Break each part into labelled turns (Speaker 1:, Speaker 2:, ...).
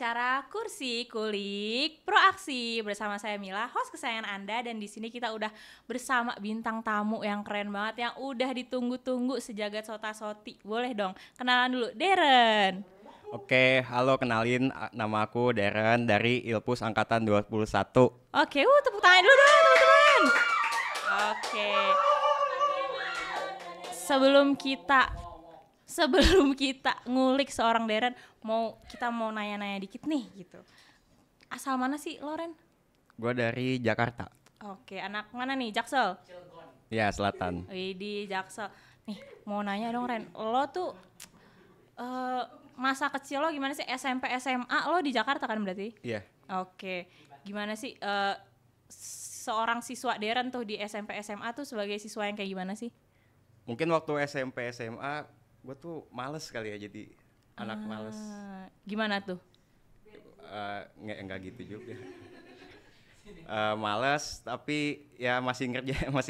Speaker 1: acara Kursi Kulik Proaksi bersama saya Mila, host kesayangan Anda, dan di sini kita udah bersama bintang tamu yang keren banget yang udah ditunggu-tunggu sejagat sota-soti. Boleh dong kenalan dulu, Darren.
Speaker 2: Oke, halo, kenalin, nama aku Darren dari Ilpus Angkatan 21.
Speaker 1: Oke, tepuk tangan dulu dong teman-teman. Oke. Sebelum kita ngulik seorang Darren, kita mau nanya-nanya dikit nih gitu. Asal mana sih lo, Ren?
Speaker 2: Gue dari Jakarta.
Speaker 1: Oke, anak mana nih? Jaksel?
Speaker 2: Ya, Selatan.
Speaker 1: Di Jaksel. Nih, mau nanya dong, Ren. Lo tuh masa kecil lo gimana sih? SMP, SMA lo di Jakarta kan berarti?
Speaker 2: Iya.
Speaker 1: Oke. Gimana sih seorang siswa Darren tuh di SMP, SMA tuh sebagai siswa yang kayak gimana sih?
Speaker 2: Mungkin waktu SMP, SMA gue tuh males kali ya, jadi anak males.
Speaker 1: Gimana tuh?
Speaker 2: Nggak gitu juga. Males, tapi ya masih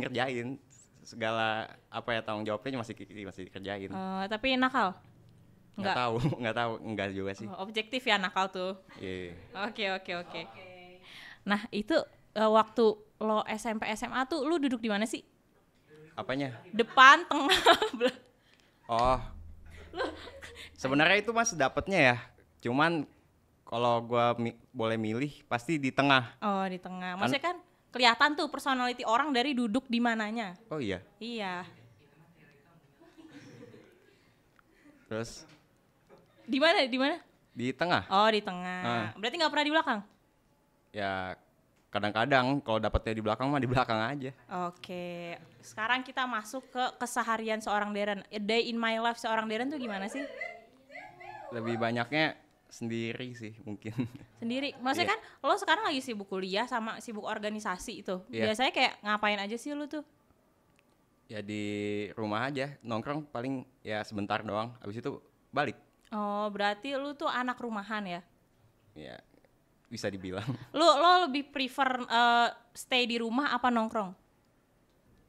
Speaker 2: ngerjain segala apa ya, tanggung jawabnya masih kerjain.
Speaker 1: Tapi nakal?
Speaker 2: Nggak tahu, enggak juga sih.
Speaker 1: Objektif ya nakal tuh.
Speaker 2: Iya.
Speaker 1: Oke. Nah itu waktu lo SMP, SMA tuh lo duduk di mana sih?
Speaker 2: Apanya?
Speaker 1: Depan, tengah, belakang.
Speaker 2: Oh, sebenarnya itu mas dapetnya ya. Cuman kalau gua boleh milih pasti di tengah.
Speaker 1: Oh, di tengah. Maksudnya kan kelihatan tuh personality orang dari duduk di mananya.
Speaker 2: Oh iya.
Speaker 1: Iya.
Speaker 2: Terus?
Speaker 1: Di mana?
Speaker 2: Di tengah.
Speaker 1: Oh, di tengah. Berarti nggak pernah di belakang?
Speaker 2: Ya kadang-kadang kalau dapetnya di belakang mah di belakang aja.
Speaker 1: Oke. Sekarang kita masuk ke keseharian seorang Darren. A day in my life seorang Darren tuh gimana sih?
Speaker 2: Lebih banyaknya sendiri sih mungkin.
Speaker 1: Sendiri? Maksudnya kan lo sekarang lagi sibuk kuliah sama sibuk organisasi itu. Biasanya kayak ngapain aja sih lo tuh?
Speaker 2: Ya di rumah aja, nongkrong paling ya sebentar doang, habis itu balik.
Speaker 1: Oh, berarti lo tuh anak rumahan ya?
Speaker 2: Ya, bisa dibilang.
Speaker 1: Lo lebih prefer stay di rumah apa nongkrong?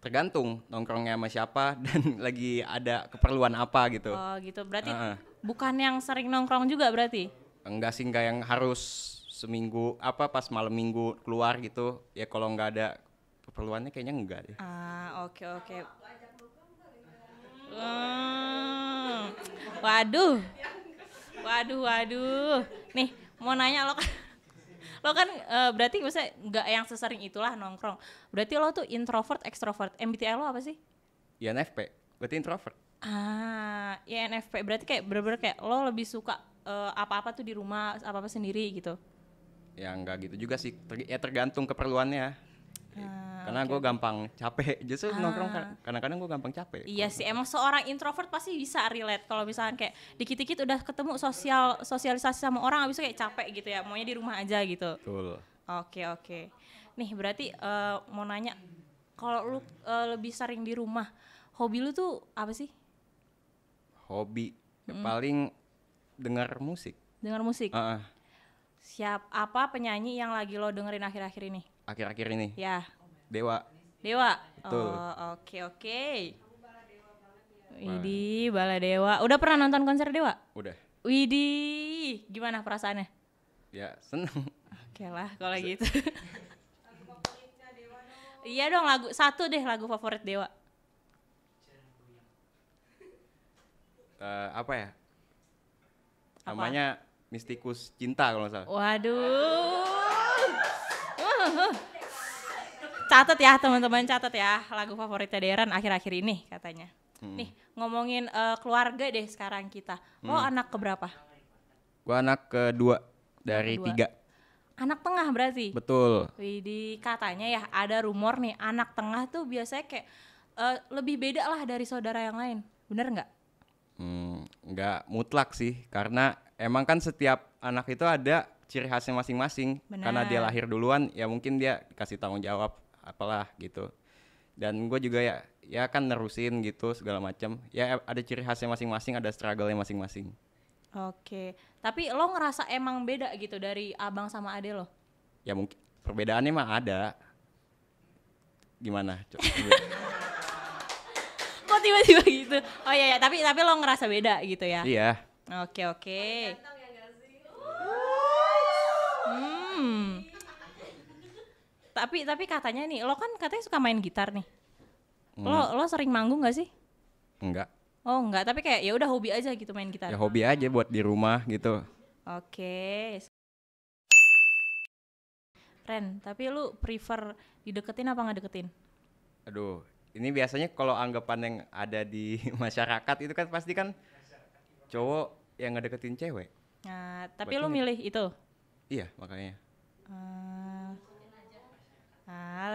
Speaker 2: Tergantung nongkrongnya sama siapa dan lagi ada keperluan apa gitu.
Speaker 1: Oh gitu, berarti bukan yang sering nongkrong juga berarti?
Speaker 2: Enggak sih, enggak yang harus seminggu pas malam minggu keluar gitu. Ya kalau enggak ada keperluannya kayaknya enggak deh.
Speaker 1: Oke. Waduh. Nih, mau nanya lo kan berarti maksudnya nggak yang sesering itulah nongkrong. Berarti lo tuh introvert, extrovert. MBTI lo apa sih?
Speaker 2: INFP, berarti introvert.
Speaker 1: INFP berarti kayak bener-bener kayak lo lebih suka apa-apa tuh di rumah, apa-apa sendiri gitu.
Speaker 2: Ya nggak gitu juga sih, tergantung keperluannya. Karena gue gampang capek, justru nongkrong kadang-kadang gue gampang capek.
Speaker 1: Iya sih, emang seorang introvert pasti bisa relate kalau misalnya kayak dikit-dikit udah ketemu sosialisasi sama orang abis itu kayak capek gitu ya, maunya di rumah aja gitu.
Speaker 2: Betul.
Speaker 1: Oke. Nih berarti mau nanya, kalau lu lebih sering di rumah, hobi lu tuh apa sih?
Speaker 2: Hobi, paling dengar musik.
Speaker 1: Dengar musik? Apa penyanyi yang lagi lo dengerin akhir-akhir ini?
Speaker 2: Akhir-akhir ini?
Speaker 1: Ya.
Speaker 2: Dewa.
Speaker 1: Betul. Oke. Widih, Baladewa. Udah pernah nonton konser Dewa?
Speaker 2: Udah.
Speaker 1: Widih, gimana perasaannya?
Speaker 2: Ya seneng.
Speaker 1: Oke lah kalau gitu. Iya dong, lagu favorit Dewa.
Speaker 2: Apa ya? Namanya Mistikus Cinta kalau nggak salah.
Speaker 1: Waduh. Catat ya teman-teman, lagu favoritnya Darren akhir-akhir ini katanya. Nih ngomongin keluarga deh sekarang kita. Lo anak keberapa?
Speaker 2: Gua anak kedua dari 3.
Speaker 1: Anak tengah berarti?
Speaker 2: Betul.
Speaker 1: Widih, katanya ya ada rumor nih anak tengah tuh biasanya kayak lebih beda lah dari saudara yang lain. Bener nggak?
Speaker 2: Nggak mutlak sih, karena emang kan setiap anak itu ada ciri khasnya masing-masing.
Speaker 1: Benar.
Speaker 2: Karena dia lahir duluan, ya mungkin dia dikasih tanggung jawab apalah gitu. Dan gue juga ya kan nerusin gitu segala macam. Ya ada ciri khasnya masing-masing, ada struggle-nya masing-masing.
Speaker 1: Oke, tapi lo ngerasa emang beda gitu dari abang sama ade lo?
Speaker 2: Ya mungkin perbedaannya mah ada. Gimana?
Speaker 1: Kok tiba-tiba gitu? Oh iya, tapi lo ngerasa beda gitu ya?
Speaker 2: Iya.
Speaker 1: Oke. Tapi katanya nih, lo kan katanya suka main gitar nih. Lo sering manggung gak sih?
Speaker 2: Enggak.
Speaker 1: Oh enggak, tapi kayak ya udah hobi aja gitu main gitar.
Speaker 2: Ya hobi aja buat di rumah gitu.
Speaker 1: Oke. Ren, tapi lu prefer dideketin apa nggak deketin?
Speaker 2: Aduh, ini biasanya kalau anggapan yang ada di masyarakat itu kan pasti kan cowok yang ngedeketin cewek.
Speaker 1: Nah, tapi
Speaker 2: Berarti
Speaker 1: lu milih itu.
Speaker 2: Iya, makanya.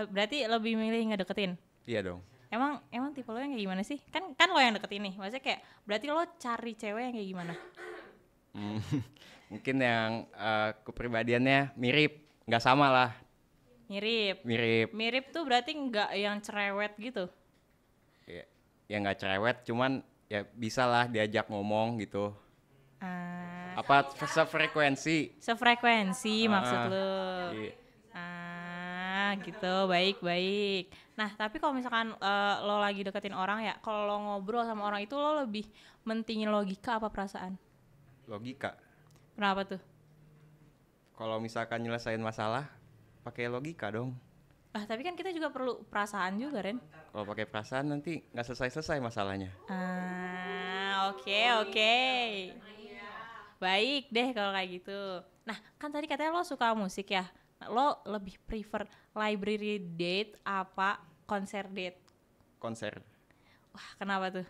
Speaker 1: Berarti lebih milih ngedeketin.
Speaker 2: Iya dong.
Speaker 1: Emang tipe lo yang kayak gimana sih? Kan lo yang deketin nih. Maksudnya kayak berarti lo cari cewek yang kayak gimana?
Speaker 2: Mungkin yang kepribadiannya mirip, nggak sama lah.
Speaker 1: Mirip.
Speaker 2: Mirip.
Speaker 1: Mirip tuh berarti nggak yang cerewet gitu.
Speaker 2: Ya nggak cerewet, cuman ya bisa lah diajak ngomong gitu. Apa sefrekuensi?
Speaker 1: Sefrekuensi maksud lo.
Speaker 2: Iya.
Speaker 1: Gitu, baik. Nah, tapi kalau misalkan lo lagi deketin orang ya, kalau lo ngobrol sama orang itu lo lebih mentingin logika apa perasaan?
Speaker 2: Logika.
Speaker 1: Kenapa tuh?
Speaker 2: Kalau misalkan nyelesain masalah, pakai logika dong.
Speaker 1: Tapi kan kita juga perlu perasaan juga, Ren.
Speaker 2: Kalau pakai perasaan nanti nggak selesai masalahnya.
Speaker 1: Oke. Baik deh kalau kayak gitu. Nah, kan tadi katanya lo suka musik ya. Nah, lo lebih prefer library date apa konser date?
Speaker 2: Konser.
Speaker 1: Wah, kenapa tuh?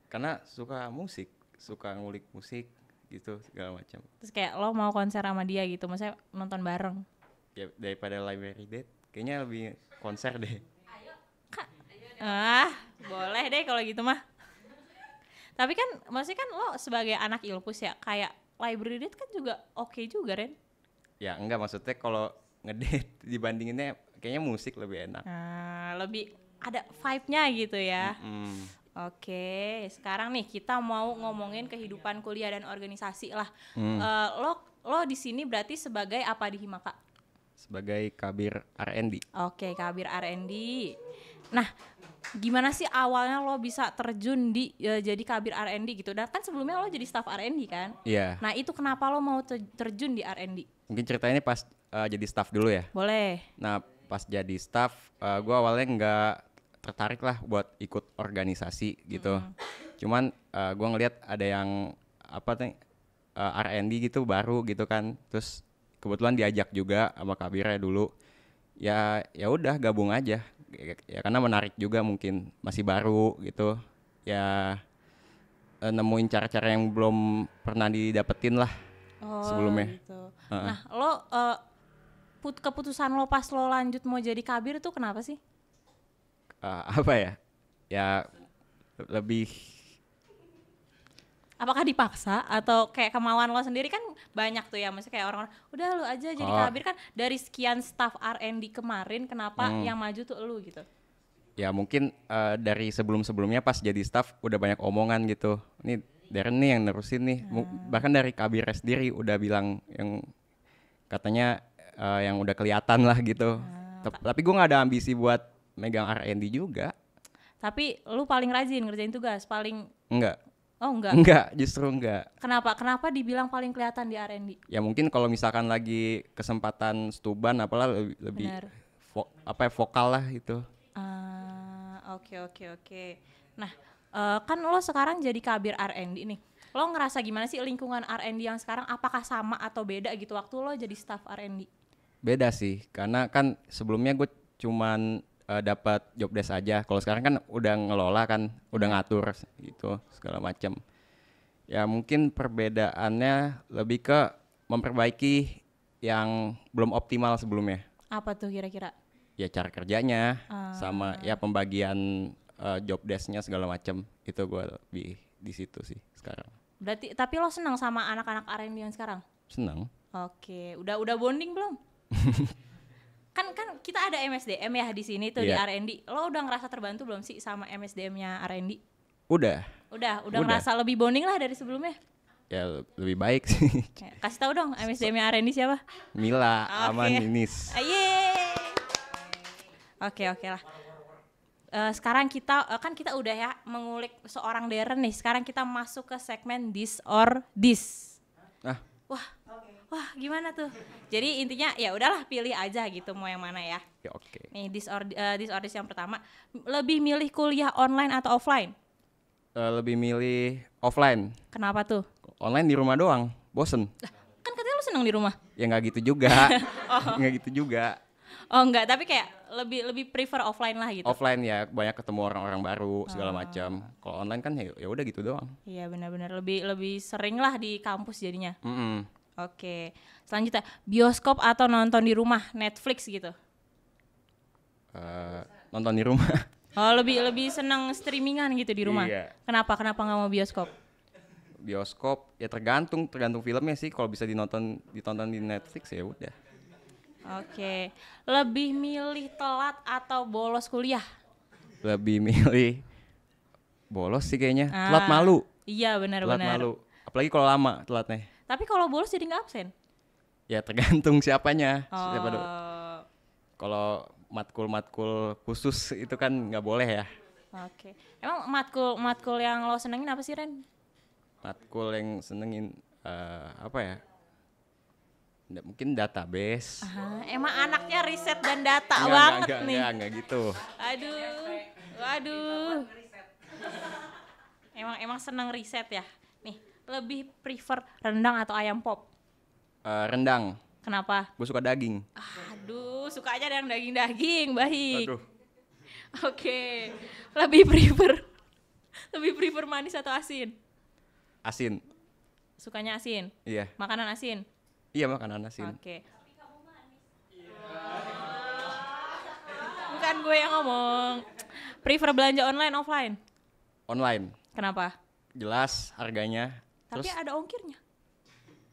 Speaker 2: Karena suka musik, suka ngulik musik gitu segala macam.
Speaker 1: Terus kayak lo mau konser sama dia gitu, maksudnya nonton bareng?
Speaker 2: Ya daripada library date, kayaknya lebih konser deh.
Speaker 1: Boleh deh kalau gitu mah. Tapi kan maksudnya kan lo sebagai anak Ilpus ya, kayak library date kan juga oke juga, Ren.
Speaker 2: Ya enggak, maksudnya kalau ngedate dibandinginnya kayaknya musik lebih enak.
Speaker 1: Lebih ada vibe-nya gitu ya. Oke, sekarang nih kita mau ngomongin kehidupan kuliah dan organisasi lah. Lo di sini berarti sebagai apa di Himaka?
Speaker 2: Sebagai kabir R&D.
Speaker 1: Oke, kabir R&D. Nah, gimana sih awalnya lo bisa terjun di jadi kabir R&D gitu? Dan kan sebelumnya lo jadi staff R&D kan?
Speaker 2: Iya.
Speaker 1: Nah, itu kenapa lo mau terjun di R&D?
Speaker 2: Mungkin ceritanya pas jadi staff dulu ya.
Speaker 1: Boleh.
Speaker 2: Nah, pas jadi staff, gue awalnya nggak tertarik lah buat ikut organisasi gitu. Cuman gue ngelihat ada yang R&D gitu baru gitu kan. Terus kebetulan diajak juga sama kabirnya dulu. Ya udah gabung aja. Ya karena menarik juga, mungkin masih baru gitu. Ya nemuin cara-cara yang belum pernah didapetin lah sebelumnya.
Speaker 1: Gitu. Nah, lo keputusan lo pas lo lanjut mau jadi kabir tuh kenapa sih?
Speaker 2: Apa ya? Ya lebih.
Speaker 1: Apakah dipaksa atau kayak kemauan lo sendiri? Kan banyak tuh ya, maksudnya kayak orang-orang udah lo aja jadi kabir, kan dari sekian staff R&D kemarin kenapa yang maju tuh lo gitu?
Speaker 2: Ya mungkin dari sebelum-sebelumnya pas jadi staff udah banyak omongan gitu. Ini Darren nih yang nerusin nih. Bahkan dari kabir sendiri udah bilang yang katanya yang udah kelihatan lah gitu. Tapi gue gak ada ambisi buat megang R&D juga.
Speaker 1: Tapi lu paling rajin ngerjain tugas, paling...
Speaker 2: Enggak.
Speaker 1: Oh enggak?
Speaker 2: Enggak, justru enggak.
Speaker 1: Kenapa dibilang paling kelihatan di R&D?
Speaker 2: Ya mungkin kalau misalkan lagi kesempatan stuban apalah lebih vokal lah itu.
Speaker 1: Oke. Nah, kan lo sekarang jadi kabir R&D nih. Lo ngerasa gimana sih lingkungan R&D yang sekarang? Apakah sama atau beda gitu waktu lo jadi staff R&D?
Speaker 2: Beda sih, karena kan sebelumnya gue cuman dapat job desk aja. Kalau sekarang kan udah ngelola kan, udah ngatur gitu segala macam. Ya mungkin perbedaannya lebih ke memperbaiki yang belum optimal sebelumnya.
Speaker 1: Apa tuh kira-kira?
Speaker 2: Ya cara kerjanya sama ya pembagian job desk-nya segala macam. Itu gue lebih di situ sih sekarang.
Speaker 1: Berarti tapi lo senang sama anak-anak R&D yang sekarang?
Speaker 2: Senang.
Speaker 1: Oke, udah bonding belum? kan kita ada MSDM ya di sini tuh di R&D. Lo udah ngerasa terbantu belum sih sama MSDM-nya R&D?
Speaker 2: Udah
Speaker 1: ngerasa lebih bonding lah dari sebelumnya?
Speaker 2: Ya lebih baik sih.
Speaker 1: Kasih tahu dong MSDM-nya R&D siapa?
Speaker 2: Mila Amaninis.
Speaker 1: Oke lah. Sekarang kita kita udah ya mengulik seorang Darren nih. Sekarang kita masuk ke segmen This or This. Wah, Wah, gimana tuh? Jadi intinya ya udahlah pilih aja gitu mau yang mana ya.
Speaker 2: Ya oke.
Speaker 1: Nih disordis yang pertama, lebih milih kuliah online atau offline?
Speaker 2: Lebih milih offline.
Speaker 1: Kenapa tuh?
Speaker 2: Online di rumah doang, bosen.
Speaker 1: Kan katanya lu seneng di rumah.
Speaker 2: Ya nggak gitu juga. Nggak gitu juga.
Speaker 1: Oh enggak, tapi kayak lebih prefer offline lah gitu.
Speaker 2: Offline ya banyak ketemu orang-orang baru segala macam. Kalau online kan ya udah gitu doang.
Speaker 1: Iya benar-benar lebih sering lah di kampus jadinya. Oke, selanjutnya bioskop atau nonton di rumah, Netflix gitu?
Speaker 2: Nonton di rumah.
Speaker 1: Oh lebih senang streamingan gitu di rumah.
Speaker 2: Iya.
Speaker 1: Kenapa nggak mau bioskop?
Speaker 2: Bioskop ya tergantung filmnya sih. Kalau bisa ditonton di Netflix ya udah.
Speaker 1: Oke, lebih milih telat atau bolos kuliah?
Speaker 2: Lebih milih bolos sih kayaknya. Telat malu.
Speaker 1: Iya benar-benar.
Speaker 2: Telat malu. Apalagi kalau lama telatnya.
Speaker 1: Tapi kalau bolos jadi nggak absen?
Speaker 2: Ya tergantung siapanya.
Speaker 1: Oh.
Speaker 2: Kalau matkul khusus itu kan nggak boleh ya.
Speaker 1: Oke. Emang matkul yang lo senengin apa sih, Ren?
Speaker 2: Matkul yang senengin apa ya? Mungkin database.
Speaker 1: Emang anaknya riset dan data banget nih.
Speaker 2: Enggak gitu.
Speaker 1: Waduh. Emang seneng riset ya. Nih, lebih prefer rendang atau ayam pop?
Speaker 2: Rendang.
Speaker 1: Kenapa?
Speaker 2: Gue suka daging.
Speaker 1: Aduh, suka aja yang daging-daging, baik.
Speaker 2: Aduh.
Speaker 1: Oke. Lebih prefer manis atau asin?
Speaker 2: Asin.
Speaker 1: Sukanya asin?
Speaker 2: Iya.
Speaker 1: Makanan asin?
Speaker 2: Iya, makanan asin.
Speaker 1: Oke. Bukan gue yang ngomong. Prefer belanja online offline?
Speaker 2: Online.
Speaker 1: Kenapa?
Speaker 2: Jelas harganya.
Speaker 1: Tapi
Speaker 2: Terus
Speaker 1: ada ongkirnya.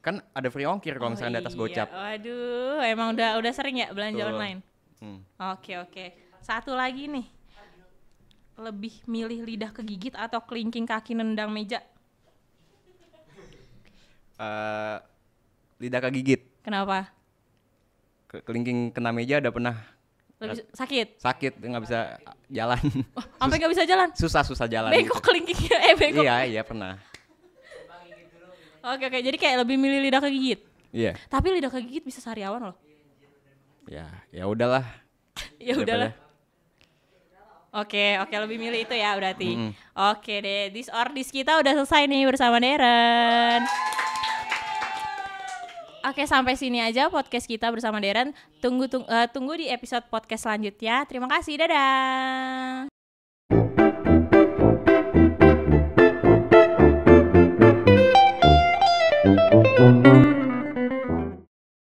Speaker 2: kan ada free ongkir kalau misalnya di atas gocap.
Speaker 1: Waduh, emang udah sering ya belanja online? Oke. Satu lagi nih. Lebih milih lidah kegigit atau kelingking kaki nendang meja?
Speaker 2: Lidah kegigit.
Speaker 1: Kenapa?
Speaker 2: Kelingking kena meja udah pernah.
Speaker 1: Lebih sakit?
Speaker 2: Sakit, nggak bisa jalan.
Speaker 1: Sampai nggak bisa jalan?
Speaker 2: Susah jalan.
Speaker 1: Bengkok kelingkingnya, bengkok.
Speaker 2: Iya pernah.
Speaker 1: Oke, jadi kayak lebih milih lidah kegigit.
Speaker 2: Iya.
Speaker 1: Tapi lidah kegigit bisa sariawan loh.
Speaker 2: Ya udahlah.
Speaker 1: Ya udahlah. Oke, lebih milih itu ya berarti. Oke deh, disordis kita udah selesai nih bersama Deren. Oke, sampai sini aja podcast kita bersama Deren. Tunggu di episode podcast selanjutnya. Terima kasih, dadah.